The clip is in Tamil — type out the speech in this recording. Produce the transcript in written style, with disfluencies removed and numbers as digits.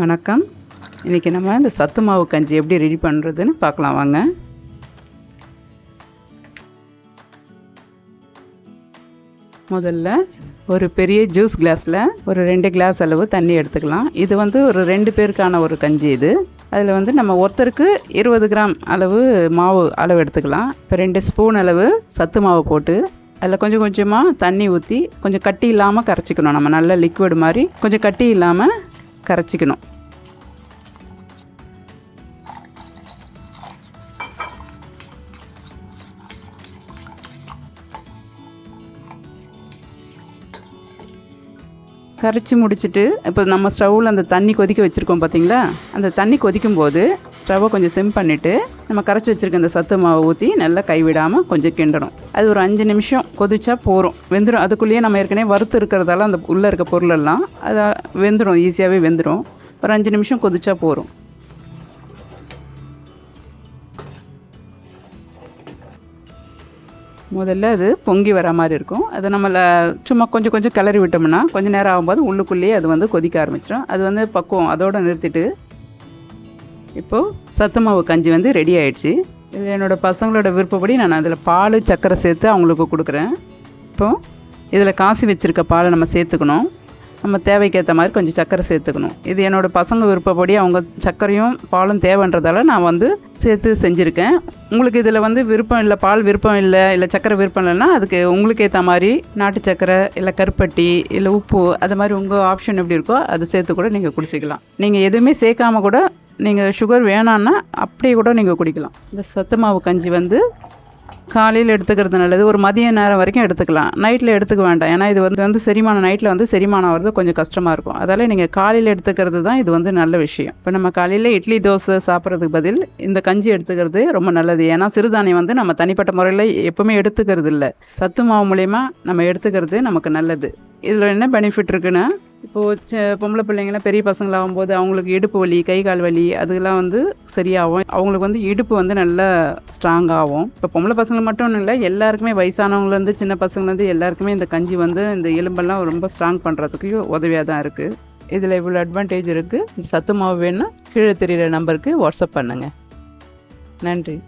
வணக்கம். இன்றைக்கி நம்ம இந்த சத்து மாவு கஞ்சி எப்படி ரெடி பண்ணுறதுன்னு பார்க்கலாம் வாங்க. முதல்ல ஒரு பெரிய ஜூஸ் கிளாஸில் ஒரு 2 கிளாஸ் அளவு தண்ணி எடுத்துக்கலாம். இது ஒரு 2 பேருக்கான ஒரு கஞ்சி. இது அதில் நம்ம ஒருத்தருக்கு 20 கிராம் அளவு மாவு அளவு எடுத்துக்கலாம். இப்போ 2 ஸ்பூன் அளவு சத்து மாவு போட்டு அதில் கொஞ்சம் கொஞ்சமாக தண்ணி ஊற்றி கொஞ்சம் கட்டி இல்லாமல் கரைச்சிக்கணும். நம்ம நல்ல லிக்விட் மாதிரி கொஞ்சம் கட்டி இல்லாமல் கரைச்சிக்கணும். கரைச்சி முடிச்சுட்டு இப்போ நம்ம ஸ்டவ்வில் அந்த தண்ணி கொதிக்க வச்சுருக்கோம் பார்த்தீங்களா, அந்த தண்ணி கொதிக்கும் போது ஸ்டவ்வை கொஞ்சம் சிம் பண்ணிவிட்டு நம்ம கரைச்சி வச்சுருக்க அந்த சத்து மாவை ஊற்றி நல்லா கைவிடாமல் கொஞ்சம் கிண்டணும். அது ஒரு 5 நிமிஷம் கொதிச்சா போகிறோம், வெந்துடும். அதுக்குள்ளேயே நம்ம ஏற்கனவே வறுத்து இருக்கிறதால அந்த உள்ளே இருக்க பொருளெல்லாம் அது வெந்துடும், ஈஸியாகவே வெந்துடும். ஒரு 5 நிமிஷம் கொதிச்சா போகிறோம். முதல்ல அது பொங்கி வர மாதிரி இருக்கும். அதை நம்மளை சும்மா கொஞ்சம் கொஞ்சம் கிளறி விட்டோம்னா கொஞ்சம் நேரம் ஆகும்போது உள்ளுக்குள்ளேயே அது கொதிக்க ஆரம்பிச்சிடும். அது பக்குவம் அதோடு நிறுத்திட்டு இப்போது சத்து மாவு கஞ்சி ரெடி ஆகிடுச்சு. இது என்னோடய பசங்களோட விருப்பப்படி நான் அதில் பால் சர்க்கரை சேர்த்து அவங்களுக்கு கொடுக்குறேன். இப்போது இதில் காசி வச்சுருக்க பாலை நம்ம சேர்த்துக்கணும். நம்ம தேவைக்கேற்ற மாதிரி கொஞ்சம் சர்க்கரை சேர்த்துக்கணும். இது என்னோடய பசங்க விருப்பப்படி அவங்க சர்க்கரையும் பாலும் தேவைன்றதால நான் சேர்த்து செஞ்சுருக்கேன். உங்களுக்கு இதில் விருப்பம் இல்லை, பால் விருப்பம் இல்லை சர்க்கரை விருப்பம் இல்லைன்னா அதுக்கு உங்களுக்கு ஏற்ற மாதிரி நாட்டு சர்க்கரை இல்லை கருப்பட்டி இல்லை உப்பு அது மாதிரி உங்கள் ஆப்ஷன் எப்படி இருக்கோ அதை சேர்த்து கூட நீங்கள் குடிச்சிக்கலாம். நீங்கள் எதுவுமே சேர்க்காம கூட நீங்கள் சுகர் வேணான்னா அப்படியே கூட நீங்கள் குடிக்கலாம். இந்த சத்து மாவு கஞ்சி காலையில் எடுத்துக்கிறது நல்லது. ஒரு மதிய நேரம் வரைக்கும் எடுத்துக்கலாம், நைட்டில் எடுத்துக்க வேண்டாம். ஏன்னா இது செரிமானம் நைட்டில் செரிமானம் ஆகிறது கொஞ்சம் கஷ்டமாக இருக்கும். அதால் நீங்கள் காலையில் எடுத்துக்கிறது தான் இது நல்ல விஷயம். இப்போ நம்ம காலையில் இட்லி தோசை சாப்பிட்றதுக்கு பதில் இந்த கஞ்சி எடுத்துக்கிறது ரொம்ப நல்லது. ஏன்னா சிறுதானியம் நம்ம தனிப்பட்ட முறையில் எப்பவுமே எடுத்துக்கிறது இல்லை, சத்து மாவு மூலயமா நம்ம எடுத்துக்கிறது நமக்கு நல்லது. இதில் என்ன பெனிஃபிட் இருக்குன்னா, இப்போது பொம்பளை பிள்ளைங்களாம் பெரிய பசங்களாகும்போது அவங்களுக்கு இடுப்பு வலி கை கால் வலி அதெல்லாம் சரியாகும். அவங்களுக்கு இடுப்பு நல்லா ஸ்ட்ராங் ஆகும். இப்போ பொம்பளை பசங்க மட்டும் இல்லை, எல்லாருக்குமே வயசானவங்கலேருந்து சின்ன பசங்கலேருந்து எல்லாருக்குமே இந்த கஞ்சி இந்த எலும்பெல்லாம் ரொம்ப ஸ்ட்ராங் பண்ணுறதுக்கு உதவியாக தான் இருக்குது. இதில் இவ்வளோ அட்வான்டேஜ் இருக்குது. சத்து மாவு வேணுன்னா கீழே தெரிகிற நம்பருக்கு வாட்ஸ்அப் பண்ணுங்கள். நன்றி.